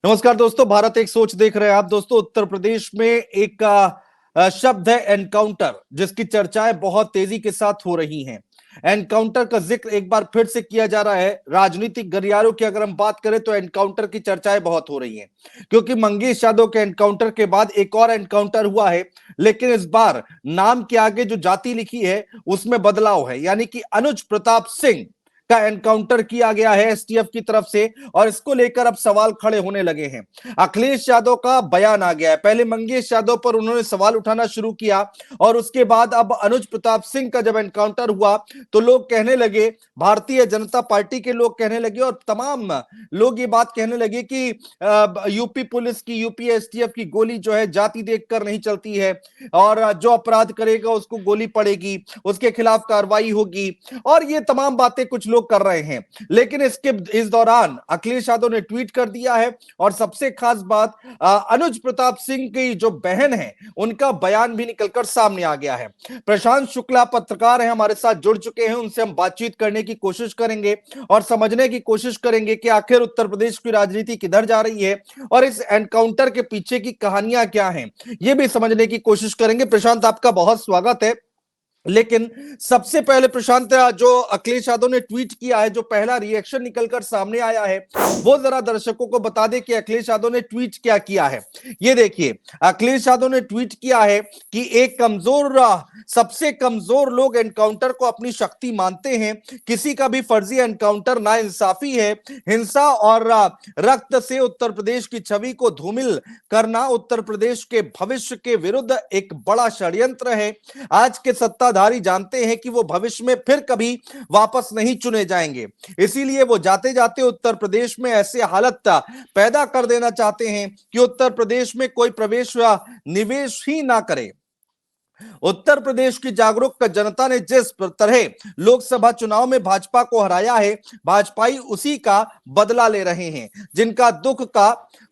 नमस्कार दोस्तों, भारत एक सोच देख रहे हैं आप। दोस्तों, उत्तर प्रदेश में एक शब्द है एनकाउंटर, जिसकी चर्चाएं बहुत तेजी के साथ हो रही हैं। एनकाउंटर का जिक्र एक बार फिर से किया जा रहा है। राजनीतिक गलियारों की अगर हम बात करें तो एनकाउंटर की चर्चाएं बहुत हो रही हैं, क्योंकि मंगेश यादव के एनकाउंटर के बाद एक और एनकाउंटर हुआ है, लेकिन इस बार नाम के आगे जो जाति लिखी है उसमें बदलाव है। यानी कि अनुज प्रताप सिंह का एनकाउंटर किया गया है एसटीएफ की तरफ से, और इसको लेकर अब सवाल खड़े होने लगे हैं। अखिलेश यादव का बयान आ गया है। पहले मंगेश यादव पर उन्होंने सवाल उठाना शुरू किया, और उसके बाद अब अनुज प्रताप सिंह का जब एनकाउंटर हुआ तो लोग कहने लगे, भारतीय जनता पार्टी के लोग कहने लगे और तमाम लोग ये बात कहने लगे कि यूपी पुलिस की, यूपी एसटीएफ की गोली जो है जाति देखकर नहीं चलती है, और जो अपराध करेगा उसको गोली पड़ेगी, उसके खिलाफ कार्रवाई होगी, और ये तमाम बातें कुछ लोग कर रहे हैं। लेकिन इस दौरान अखिलेश यादव ने ट्वीट कर दिया है, और सबसे खास बात, अनुज प्रताप सिंह की जो बहन है उनका बयान भी निकलकर सामने आ गया है। प्रशांत शुक्ला पत्रकार हैं, हमारे साथ जुड़ चुके हैं, उनसे हम बातचीत करने की कोशिश करेंगे और समझने की कोशिश करेंगे कि आखिर उत्तर प्रदेश की राजनीति किधर जा रही है और इस एनकाउंटर के पीछे की कहानियां क्या हैं, ये भी समझने की कोशिश करेंगे। प्रशांत, आपका बहुत स्वागत है। लेकिन सबसे पहले प्रशांत, जो अखिलेश यादव ने ट्वीट किया है, जो पहला रिएक्शन निकलकर सामने आया है, वो जरा दर्शकों को बता दे कि अखिलेश यादव ने ट्वीट क्या किया है। ये देखिए, अखिलेश यादव ने ट्वीट किया है कि एक कमजोर, सबसे कमजोर लोग एनकाउंटर को अपनी शक्ति मानते हैं। किसी का भी फर्जी एनकाउंटर नाइंसाफी है। हिंसा और रक्त से उत्तर प्रदेश की छवि को धूमिल करना उत्तर प्रदेश के भविष्य के विरुद्ध एक बड़ा षड्यंत्र है। आज के सत्ताधारी जानते हैं कि वो भविष्य में फिर कभी वापस नहीं चुने जाएंगे, इसीलिए वो जाते जाते उत्तर प्रदेश में ऐसे हालत पैदा कर देना चाहते हैं कि उत्तर प्रदेश में कोई प्रवेश या निवेश ही ना करे। उत्तर प्रदेश की जागरूक जनता ने जिस तरह लोकसभा चुनाव में भाजपा को हराया है, भाजपाई उसी का बदला ले रहे हैं। जिनका दुख का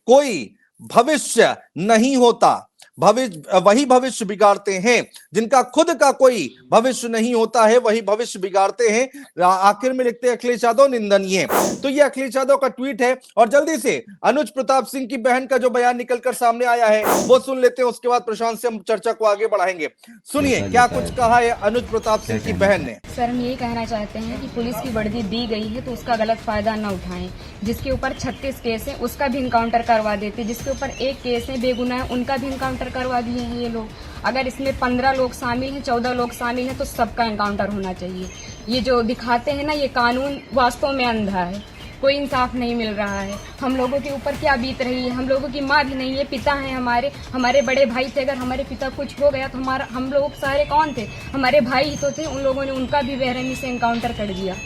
कोई भविष्य नहीं होता, वही भविष्य बिगाड़ते हैं। जिनका खुद का कोई भविष्य नहीं होता है, वही भविष्य बिगाड़ते हैं। आखिर में लिखते हैं अखिलेश यादव निंदनीय। तो ये अखिलेश यादव का ट्वीट है, और जल्दी से अनुज प्रताप सिंह की बहन का जो बयान निकलकर सामने आया है वो सुन लेते हैं, उसके बाद प्रशांत से हम चर्चा को आगे बढ़ाएंगे। सुनिए क्या कुछ कहा है अनुज प्रताप सिंह की बहन ने। सर, हम यही कहना चाहते हैं कि पुलिस की वर्दी दी गई है तो उसका गलत फायदा न उठाएं। जिसके ऊपर 36 केस है उसका भी इनकाउंटर करवा देते, जिसके ऊपर एक केस है बेगुनाह है उनका भी इनकाउंटर करवा दिए हैं ये लोग। अगर इसमें 15 लोग शामिल हैं, 14 लोग शामिल हैं, तो सबका एनकाउंटर होना चाहिए। ये जो दिखाते हैं ना, ये कानून वास्तव में अंधा है, कोई इंसाफ नहीं मिल रहा है। हम लोगों के ऊपर क्या बीत रही है, हम लोगों की माँ भी नहीं है, पिता हैं हमारे बड़े भाई थे। अगर हमारे पिता कुछ हो गया तो हम लोग सारे कौन थे? हमारे भाई ही तो थे। उन लोगों ने उनका भी बेरहमी से एनकाउंटर कर दिया।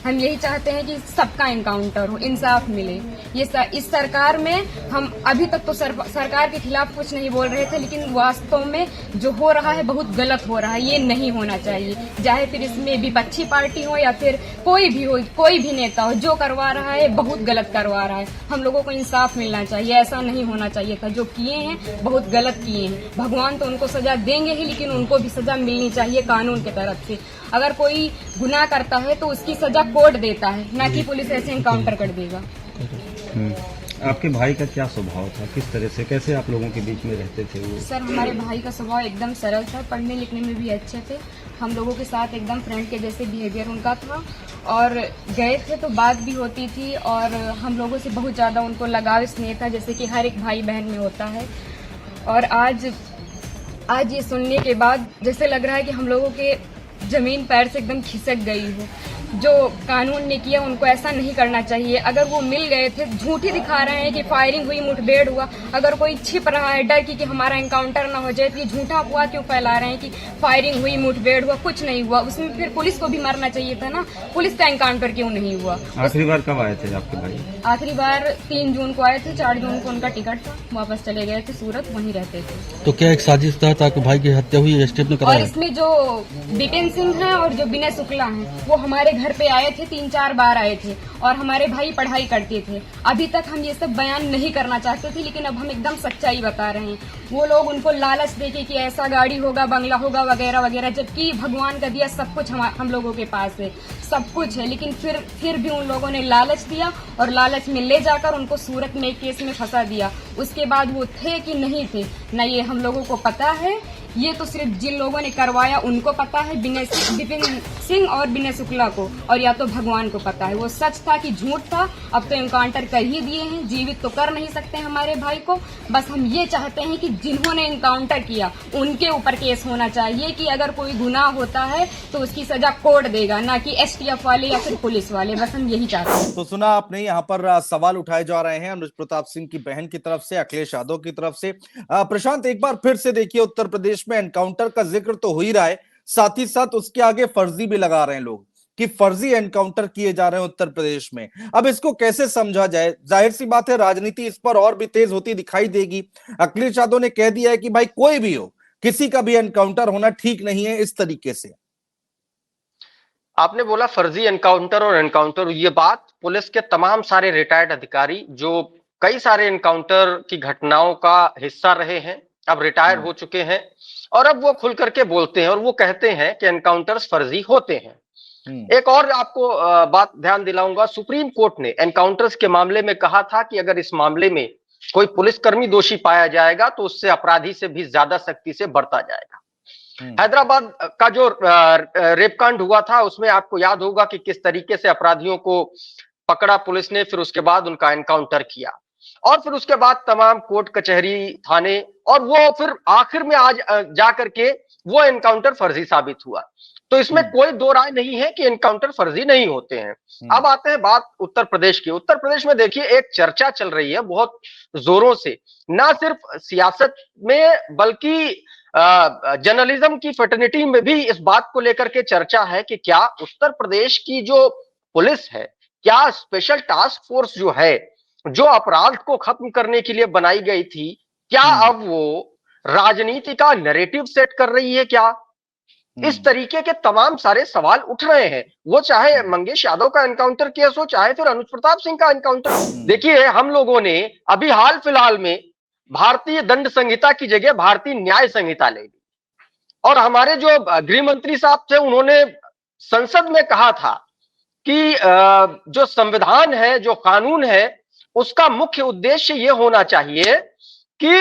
हम यही चाहते हैं कि सबका एनकाउंटर हो, इंसाफ मिले। इस सरकार में हम अभी तक तो सरकार के खिलाफ कुछ नहीं बोल रहे थे, लेकिन वास्तव में जो हो रहा है बहुत गलत हो रहा है। ये नहीं होना चाहिए, चाहे फिर इसमें विपक्षी पार्टी हो या फिर कोई भी नेता हो, जो करवा रहा है बहुत गलत करवा रहा है। हम लोगों को इंसाफ मिलना चाहिए, ऐसा नहीं होना चाहिए था। जो किए हैं बहुत गलत किए हैं। भगवान तो उनको सजा देंगे ही, लेकिन उनको भी सजा मिलनी चाहिए कानून की तरफ से। अगर कोई गुनाह करता है तो उसकी सजा कोर्ट देता है, ना कि पुलिस ऐसे एनकाउंटर कर देगा। आपके भाई का क्या स्वभाव था, किस तरह से, कैसे आप लोगों के बीच में रहते थे वो? सर, हमारे भाई का स्वभाव एकदम सरल था, पढ़ने लिखने में भी अच्छे थे। हम लोगों के साथ एकदम फ्रेंड के जैसे बिहेवियर उनका था, और गए थे तो बात भी होती थी, और हम लोगों से बहुत ज़्यादा उनको लगाव स्नेह था, जैसे कि हर एक भाई बहन में होता है। और आज ये सुनने के बाद जैसे लग रहा है कि हम लोगों के जमीन पैर से एकदम खिसक गई है। जो कानून ने किया उनको ऐसा नहीं करना चाहिए। अगर वो मिल गए थे, झूठी दिखा रहे हैं कि फायरिंग हुई, मुठभेड़ हुआ। अगर कोई छिप रहा है डर की कि हमारा एनकाउंटर ना हो जाए, तो ये झूठा अफवाह क्यों फैला रहे हैं कि फायरिंग हुई, मुठभेड़ हुआ? कुछ नहीं हुआ। उसमें फिर पुलिस को भी मरना चाहिए था ना, पुलिस का एनकाउंटर क्यों नहीं हुआ? आखिरी बार कब आए थे आपके भाई? आखिरी बार 3 जून को आए थे, 4 जून को उनका टिकट था, वापस चले गए थे सूरत, वहीं रहते थे। तो क्या एक साजिश था ताकि भाई की हत्या हुई, एसटीएफ ने कराया? और इसमें जो बिपिन सिंह है और जो विनय शुक्ला है, वो हमारे घर पे आए थे, 3-4 बार आए थे और हमारे भाई पढ़ाई करते थे। अभी तक हम ये सब बयान नहीं करना चाहते थे, लेकिन अब हम एकदम सच्चाई बता रहे हैं। वो लोग उनको लालच देके कि ऐसा गाड़ी होगा, बंगला होगा वगैरह वगैरह, जबकि भगवान का दिया सब कुछ हम लोगों के पास है, सब कुछ है, लेकिन फिर भी उन लोगों ने लालच दिया और लालच में ले जाकर उनको सूरत में एक केस में फंसा दिया। उसके बाद वो थे कि नहीं थे न ये हम लोगों को पता है। ये तो सिर्फ जिन लोगों ने करवाया उनको पता है, विपिन सिंह और विनय शुक्ला को, और या तो भगवान को पता है वो सच था कि झूठ था। अब तो इनकाउंटर कर ही दिए हैं, जीवित तो कर नहीं सकते हमारे भाई को। बस हम ये चाहते हैं कि जिन्होंने इनकाउंटर किया उनके ऊपर केस होना चाहिए कि अगर कोई गुनाह होता है तो उसकी सजा कोर्ट देगा, ना कि एसटीएफ वाले या फिर पुलिस वाले। बस हम यही चाहते हैं। तो सुना आपने, यहाँ पर सवाल उठाए जा रहे हैं अनुज प्रताप सिंह की बहन की तरफ से, अखिलेश यादव की तरफ से। प्रशांत, एक बार फिर से देखिए, उत्तर प्रदेश में एनकाउंटर का जिक्र तो हो ही रहा है, साथ ही साथ उसके आगे फर्जी भी लगा रहे हैं लोग कि फर्जी एनकाउंटर किए जा रहे हैं उत्तर प्रदेश में। अब इसको कैसे समझा जाए? जाहिर सी बात है राजनीति इस पर और भी तेज होती दिखाई देगी। अखिलेश यादव ने कह दिया है कि भाई कोई भी हो, किसी का भी एनकाउंटर होना ठीक नहीं है इस तरीके से। आपने बोला फर्जी एनकाउंटर और एनकाउंटर, ये बात पुलिस के तमाम सारे रिटायर्ड अधिकारी जो कई सारे एनकाउंटर की घटनाओं का हिस्सा रहे हैं, अब रिटायर हो चुके हैं, और अब वो खुल करके बोलते हैं और वो कहते हैं कि एनकाउंटर्स फर्जी होते हैं। एक और आपको बात ध्यान दिलाऊंगा, सुप्रीम कोर्ट ने एनकाउंटर्स के मामले में कहा था कि अगर इस मामले में कोई पुलिसकर्मी दोषी पाया जाएगा तो उससे अपराधी से भी ज्यादा सख्ती से बरता जाएगा। हैदराबाद का जो रेप कांड हुआ था उसमें आपको याद होगा कि किस तरीके से अपराधियों को पकड़ा पुलिस ने, फिर उसके बाद उनका एनकाउंटर किया, और फिर उसके बाद तमाम कोर्ट कचहरी थाने, और वो फिर आखिर में आज जा करके वो एनकाउंटर फर्जी साबित हुआ। तो इसमें कोई दो राय नहीं है कि एनकाउंटर फर्जी नहीं होते हैं। अब आते हैं बात उत्तर प्रदेश की। उत्तर प्रदेश में देखिए एक चर्चा चल रही है बहुत जोरों से, ना सिर्फ सियासत में बल्कि जर्नलिज्म की फ्रेटर्निटी में भी इस बात को लेकर के चर्चा है कि क्या उत्तर प्रदेश की जो पुलिस है, क्या स्पेशल टास्क फोर्स जो है, जो अपराध को खत्म करने के लिए बनाई गई थी, क्या अब वो राजनीति का नैरेटिव सेट कर रही है क्या? इस तरीके के तमाम सारे सवाल उठ रहे हैं। वो चाहे मंगेश यादव का एनकाउंटर केस हो, चाहे फिर अनुज प्रताप सिंह का एनकाउंटर। देखिए हम लोगों ने अभी हाल फिलहाल में भारतीय दंड संहिता की जगह भारतीय न्याय संहिता ले ली, और हमारे जो गृह मंत्री साहब थे उन्होंने संसद में कहा था कि जो संविधान है, जो कानून है, उसका मुख्य उद्देश्य ये होना चाहिए कि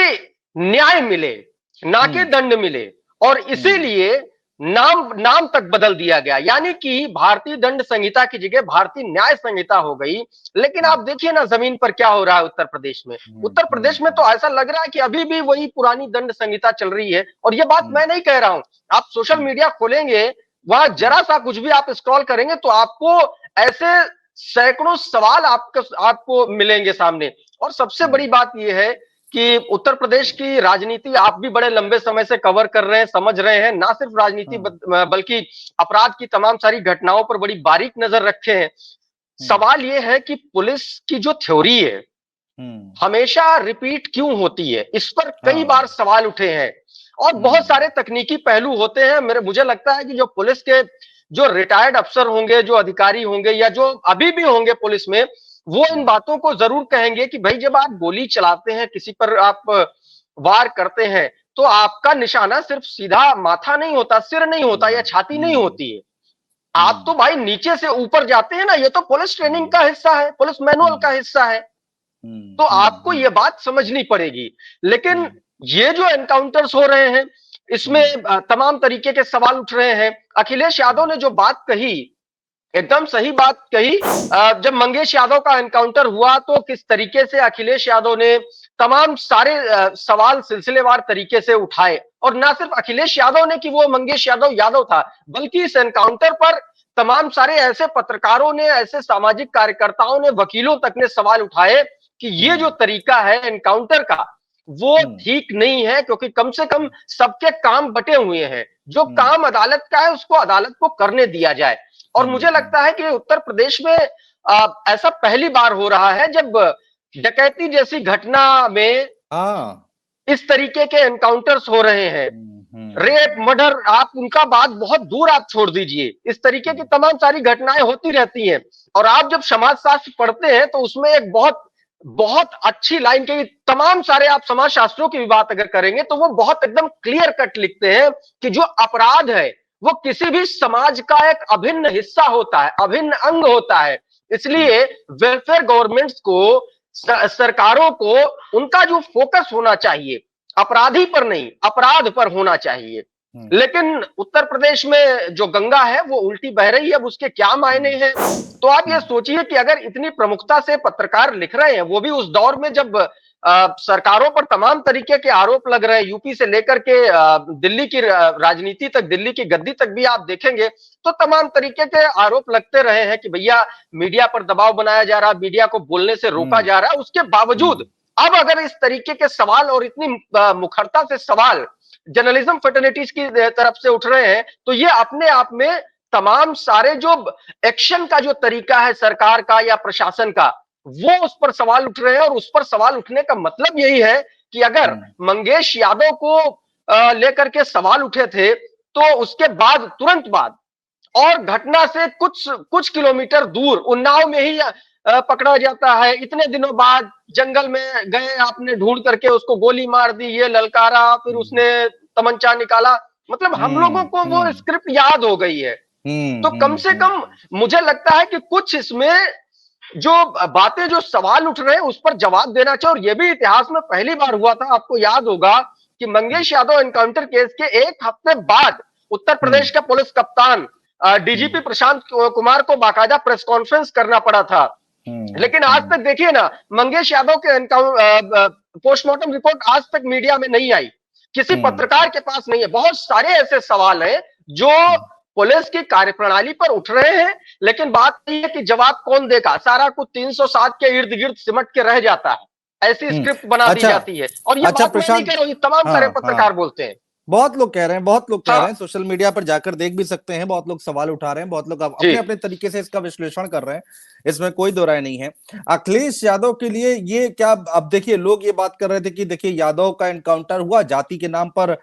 न्याय मिले, ना कि दंड मिले, और इसीलिए नाम तक बदल दिया गया, यानी कि भारतीय दंड संहिता की जगह भारतीय न्याय संहिता हो गई। लेकिन आप देखिए ना जमीन पर क्या हो रहा है उत्तर प्रदेश में। उत्तर प्रदेश में तो ऐसा लग रहा है कि अभी भी वही पुरानी दंड संहिता चल रही है। और ये बात मैं नहीं कह रहा हूं, आप सोशल मीडिया खोलेंगे, वहां जरा सा कुछ भी आप स्क्रॉल करेंगे तो आपको ऐसे सैकड़ों सवाल आपको मिलेंगे सामने। और सबसे बड़ी बात यह है कि उत्तर प्रदेश की राजनीति आप भी बड़े लंबे समय से कवर कर रहे हैं, समझ रहे हैं, ना सिर्फ राजनीति बल्कि अपराध की तमाम सारी घटनाओं पर बड़ी बारीक नजर रखे हैं। सवाल यह है कि पुलिस की जो थ्योरी है हमेशा रिपीट क्यों होती है, इस पर कई बार सवाल उठे हैं, और बहुत सारे तकनीकी पहलू होते हैं। मुझे लगता है कि जो पुलिस के जो रिटायर्ड अफसर होंगे, जो अधिकारी होंगे, या जो अभी भी होंगे पुलिस में, वो इन बातों को जरूर कहेंगे कि भाई जब आप गोली चलाते हैं, किसी पर आप वार करते हैं, तो आपका निशाना सिर्फ सीधा माथा नहीं होता, सिर नहीं होता, या छाती नहीं होती है, आप तो भाई नीचे से ऊपर जाते हैं ना। ये तो पुलिस ट्रेनिंग का हिस्सा है, पुलिस मैनुअल का हिस्सा है। तो आपको ये बात समझनी पड़ेगी। लेकिन ये जो एनकाउंटर्स हो रहे हैं, इसमें तमाम तरीके के सवाल उठ रहे हैं। अखिलेश यादव ने जो बात कही, एकदम सही बात कही। जब मंगेश यादव का एनकाउंटर हुआ तो किस तरीके से अखिलेश यादव ने तमाम सारे सवाल सिलसिलेवार तरीके से उठाए, और ना सिर्फ अखिलेश यादव ने कि वो मंगेश यादव था, बल्कि इस एनकाउंटर पर तमाम सारे ऐसे पत्रकारों ने, ऐसे सामाजिक कार्यकर्ताओं ने, वकीलों तक ने सवाल उठाए कि ये जो तरीका है एनकाउंटर का वो ठीक नहीं है, क्योंकि कम से कम सबके काम बटे हुए हैं। जो काम अदालत का है उसको अदालत को करने दिया जाए। और मुझे लगता है कि उत्तर प्रदेश में ऐसा पहली बार हो रहा है जब डकैती जैसी घटना में इस तरीके के एनकाउंटर्स हो रहे हैं। रेप, मर्डर, आप उनका बात बहुत दूर आप छोड़ दीजिए। इस तरीके की तमाम सारी घटनाएं होती रहती हैं। और आप जब समाजशास्त्र पढ़ते हैं तो उसमें एक बहुत बहुत अच्छी लाइन के तमाम सारे आप समाजशास्त्रों की भी बात अगर करेंगे तो वो बहुत एकदम क्लियर कट लिखते हैं कि जो अपराध है वो किसी भी समाज का एक अभिन्न हिस्सा होता है, अभिन्न अंग होता है। इसलिए वेलफेयर गवर्नमेंट्स को, सरकारों को, उनका जो फोकस होना चाहिए अपराधी पर नहीं, अपराध पर होना चाहिए। लेकिन उत्तर प्रदेश में जो गंगा है वो उल्टी बह रही है, अब उसके क्या मायने हैं? तो आप ये सोचिए कि अगर इतनी प्रमुखता से पत्रकार लिख रहे हैं, वो भी उस दौर में जब सरकारों पर तमाम तरीके के आरोप लग रहे हैं, यूपी से लेकर के दिल्ली की राजनीति तक, दिल्ली की गद्दी तक भी आप देखेंगे तो तमाम तरीके के आरोप लगते रहे हैं कि भैया मीडिया पर दबाव बनाया जा रहा, मीडिया को बोलने से रोका जा रहा है। उसके बावजूद अब अगर इस तरीके के सवाल और इतनी मुखरता से सवाल जर्नलिज्म फैटर्निटीज की तरफ से उठ रहे हैं तो ये अपने आप में तमाम सारे जो एक्शन का जो तरीका है सरकार का या प्रशासन का, वो उस पर सवाल उठ रहे हैं। और उस पर सवाल उठने का मतलब यही है कि अगर मंगेश यादव को लेकर के सवाल उठे थे तो उसके बाद, तुरंत बाद और घटना से कुछ किलोमीटर दूर उन्नाव में ही पकड़ा जाता है। इतने दिनों बाद जंगल में गए, आपने ढूंढ करके उसको गोली मार दी, ये ललकारा, फिर उसने तमंचा निकाला। मतलब हम लोगों को वो स्क्रिप्ट याद हो गई है। तो कम से कम मुझे लगता है कि कुछ इसमें जो बातें, जो सवाल उठ रहे हैं उस पर जवाब देना चाहिए। और ये भी इतिहास में पहली बार हुआ था, आपको याद होगा कि मंगेश यादव एनकाउंटर केस के एक हफ्ते बाद उत्तर प्रदेश का पुलिस कप्तान डीजीपी प्रशांत कुमार को बाकायदा प्रेस कॉन्फ्रेंस करना पड़ा था। लेकिन आज तक देखिए ना, मंगेश यादव के पोस्टमार्टम रिपोर्ट आज तक मीडिया में नहीं आई, किसी पत्रकार के पास नहीं है। बहुत सारे ऐसे सवाल हैं जो पुलिस की कार्यप्रणाली पर उठ रहे हैं, लेकिन बात यह है कि जवाब कौन देगा। सारा कुछ 307 के इर्द गिर्द सिमट के रह जाता है, ऐसी स्क्रिप्ट बना दी जाती है। और ये बात मैं नहीं कह रहा हूं, तमाम सारे पत्रकार बोलते हैं। बहुत लोग कह रहे हैं, बहुत लोग कह रहे हैं, सोशल मीडिया पर जाकर देख भी सकते हैं, बहुत लोग सवाल उठा रहे हैं, बहुत लोग अपने अपने तरीके से इसका विश्लेषण कर रहे हैं, इसमें कोई दो राय नहीं है। अखिलेश यादव के लिए ये क्या, अब देखिए लोग ये बात कर रहे थे कि देखिए यादव का एनकाउंटर हुआ, जाति के नाम पर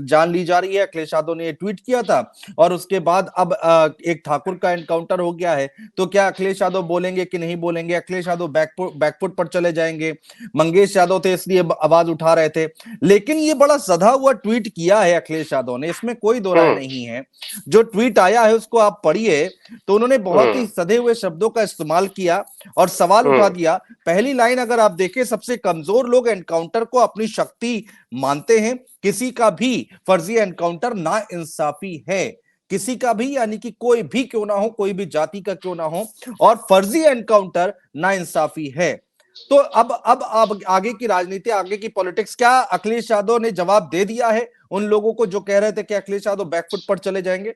जान ली जा रही है, अखिलेश यादव ने ये ट्वीट किया था, और उसके बाद अब एक ठाकुर का एनकाउंटर हो गया है, तो क्या अखिलेश यादव बोलेंगे कि नहीं बोलेंगे? अखिलेश यादव बैकफुट पर चले जाएंगे? मंगेश यादव थे इसलिए आवाज उठा रहे थे, लेकिन ये बड़ा सधा हुआ ट्वीट किया है अखिलेश यादव ने, इसमें कोई दो राय नहीं है। जो ट्वीट आया है उसको आप पढ़िए तो उन्होंने बहुत ही सधे हुए शब्दों का इस्तेमाल किया और सवाल उठा दिया। पहली लाइन अगर आप देखें, सबसे कमजोर लोग एनकाउंटर को अपनी शक्ति मानते हैं, किसी का भी फर्जी एनकाउंटर नाइंसाफी है, किसी का भी, यानी कि कोई भी क्यों ना हो, कोई भी जाति का क्यों ना हो, और फर्जी एनकाउंटर नाइंसाफी है। तो अब आगे की राजनीति, आगे की पॉलिटिक्स, क्या अखिलेश यादव ने जवाब दे दिया है उन लोगों को जो कह रहे थे कि अखिलेश यादव बैकफुट पर चले जाएंगे?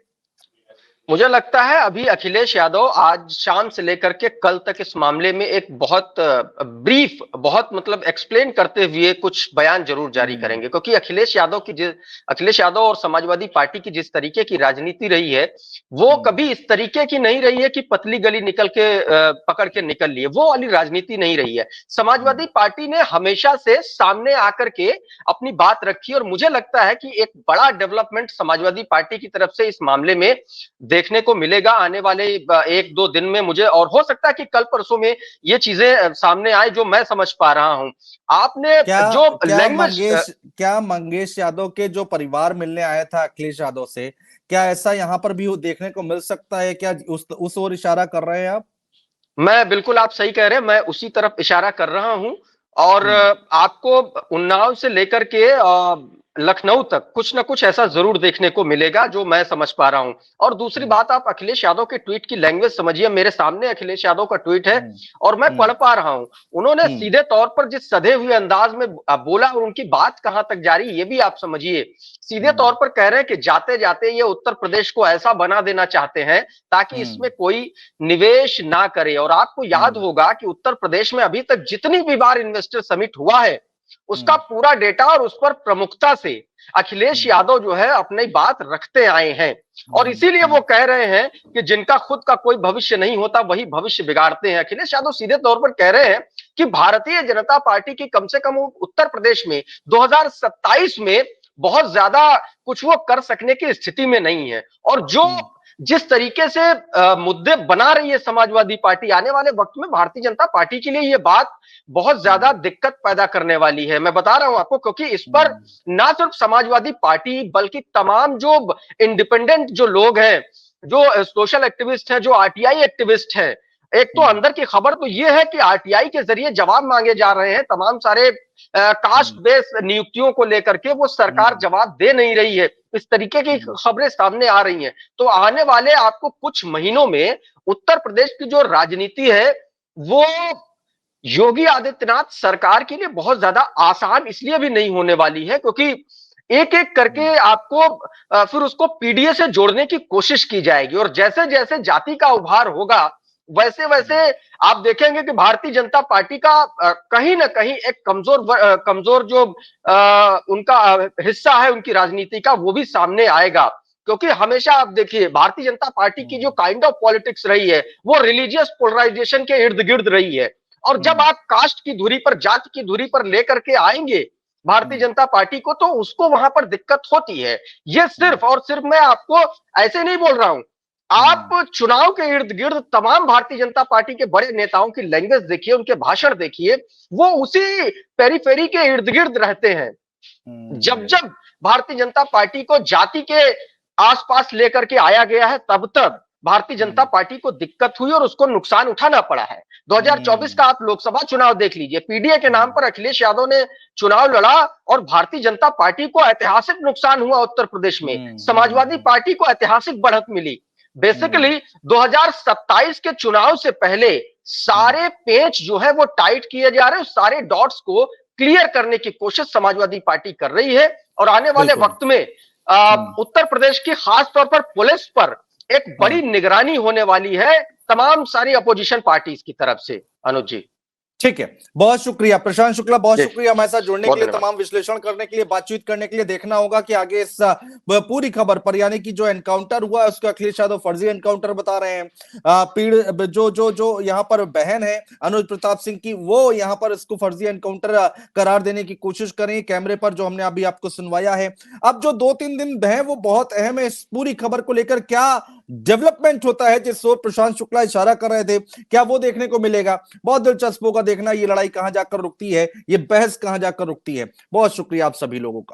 मुझे लगता है अभी अखिलेश यादव आज शाम से लेकर के कल तक इस मामले में एक बहुत ब्रीफ, बहुत मतलब एक्सप्लेन करते हुए कुछ बयान जरूर जारी करेंगे, क्योंकि अखिलेश यादव और समाजवादी पार्टी की जिस तरीके की राजनीति रही है वो कभी इस तरीके की नहीं रही है कि पतली गली निकल के पकड़ के निकल लिए, वो वाली राजनीति नहीं रही है। समाजवादी पार्टी ने हमेशा से सामने आकर के अपनी बात रखी, और मुझे लगता है कि एक बड़ा डेवलपमेंट समाजवादी पार्टी की तरफ से इस मामले में देखने को मिलेगा आने वाले 1-2 दिन में। मुझे, और हो सकता है कि कल परसों में ये चीजें सामने आए जो मैं समझ पा रहा हूं। आपने क्या मंगेश यादव के जो परिवार मिलने आया था अखिलेश यादव से, क्या ऐसा यहां पर भी देखने को मिल सकता है? क्या उस ओर इशारा कर रहे हैं आप? मैं बिल्कुल, आप सही कह रहे हैं, मैं उसी तरफ इशारा कर रहा हूं। और आपको उन्नाव से लेकर के लखनऊ तक कुछ ना कुछ ऐसा जरूर देखने को मिलेगा जो मैं समझ पा रहा हूं। और दूसरी बात, आप अखिलेश यादव के ट्वीट की लैंग्वेज समझिए। मेरे सामने अखिलेश यादव का ट्वीट है और मैं पढ़ पा रहा हूं। उन्होंने सीधे तौर पर जिस सधे हुए अंदाज में बोला और उनकी बात कहां तक जा रही है ये भी आप समझिए। सीधे तौर पर कह रहे हैं कि जाते जाते ये उत्तर प्रदेश को ऐसा बना देना चाहते हैं ताकि इसमें कोई निवेश ना करे। और आपको याद होगा कि उत्तर प्रदेश में अभी तक जितनी भी बार इन्वेस्टर समिट हुआ है उसका पूरा डेटा और उस पर प्रमुखता से अखिलेश यादव जो है अपनी बात रखते आए हैं। और इसीलिए वो कह रहे हैं कि जिनका खुद का कोई भविष्य नहीं होता वही भविष्य बिगाड़ते हैं। अखिलेश यादव सीधे तौर पर कह रहे हैं कि भारतीय जनता पार्टी की कम से कम उत्तर प्रदेश में 2027 में बहुत ज्यादा कुछ वो कर सकने की स्थिति में नहीं है। और जो जिस तरीके से मुद्दे बना रही है समाजवादी पार्टी, आने वाले वक्त में भारतीय जनता पार्टी के लिए ये बात बहुत ज्यादा दिक्कत पैदा करने वाली है। मैं बता रहा हूं आपको, क्योंकि इस पर ना सिर्फ समाजवादी पार्टी बल्कि तमाम जो इंडिपेंडेंट जो लोग हैं, जो सोशल एक्टिविस्ट हैं, जो आरटीआई एक्टिविस्ट हैं, एक तो अंदर की खबर तो ये है कि आरटीआई के जरिए जवाब मांगे जा रहे हैं तमाम सारे कास्ट बेस्ड नियुक्तियों को लेकर के, वो सरकार जवाब दे नहीं रही है। इस तरीके की खबरें सामने आ रही हैं। तो आने वाले आपको कुछ महीनों में उत्तर प्रदेश की जो राजनीति है वो योगी आदित्यनाथ सरकार के लिए बहुत ज्यादा आसान इसलिए भी नहीं होने वाली है, क्योंकि एक एक करके आपको फिर उसको पीडीए से जोड़ने की कोशिश की जाएगी, और जैसे जैसे जाति का उभार होगा वैसे वैसे आप देखेंगे कि भारतीय जनता पार्टी का कहीं ना कहीं एक कमजोर जो उनका हिस्सा है उनकी राजनीति का, वो भी सामने आएगा। क्योंकि हमेशा आप देखिए भारतीय जनता पार्टी की जो काइंड ऑफ पॉलिटिक्स रही है वो रिलीजियस पोलराइजेशन के इर्द गिर्द रही है। और जब आप कास्ट की धुरी पर, जाति की धुरी पर लेकर के आएंगे भारतीय जनता पार्टी को, तो उसको वहां पर दिक्कत होती है। ये सिर्फ और सिर्फ, मैं आपको ऐसे नहीं बोल रहा हूं, आप चुनाव के इर्द गिर्द तमाम भारतीय जनता पार्टी के बड़े नेताओं की लैंग्वेज देखिए, उनके भाषण देखिए, वो उसी पेरीफेरी के इर्द गिर्द रहते हैं। जब जब भारतीय जनता पार्टी को जाति के आसपास लेकर के आया गया है, तब तब भारतीय जनता पार्टी को दिक्कत हुई और उसको नुकसान उठाना पड़ा है। 2024 का आप लोकसभा चुनाव देख लीजिए, पीडीए के नाम पर अखिलेश यादव ने चुनाव लड़ा और भारतीय जनता पार्टी को ऐतिहासिक नुकसान हुआ उत्तर प्रदेश में, समाजवादी पार्टी को ऐतिहासिक बढ़त मिली। बेसिकली 2027 के चुनाव से पहले सारे पेच जो है वो टाइट किए जा रहे हैं, सारे डॉट्स को क्लियर करने की कोशिश समाजवादी पार्टी कर रही है। और आने वाले वक्त में उत्तर प्रदेश की खास तौर पर पुलिस पर एक बड़ी निगरानी होने वाली है तमाम सारी अपोजिशन पार्टीज की तरफ से। अनुज जी, ठीक है, बहुत शुक्रिया प्रशांत शुक्ला, बहुत जी, शुक्रिया हमारे साथ जुड़ने बहुत के लिए, धन्यवाद। तमाम विश्लेषण करने के लिए, बातचीत करने के लिए। देखना होगा कि आगे इस पूरी खबर पर, यानी कि जो एनकाउंटर हुआ उसको अखिलेश यादव फर्जी एनकाउंटर बता रहे हैं। पीड़ जो यहाँ पर बहन है अनुज प्रताप सिंह की, वो यहाँ पर इसको फर्जी एनकाउंटर करार देने की कोशिश करें कैमरे पर, जो हमने अभी आपको सुनवाया है। अब जो 2-3 दिन है वो बहुत अहम है। इस पूरी खबर को लेकर क्या डेवलपमेंट होता है, जिस ओर प्रशांत शुक्ला इशारा कर रहे थे, क्या वो देखने को मिलेगा? बहुत दिलचस्प होगा देखना ये लड़ाई कहां जाकर रुकती है, ये बहस कहां जाकर रुकती है। बहुत शुक्रिया आप सभी लोगों का।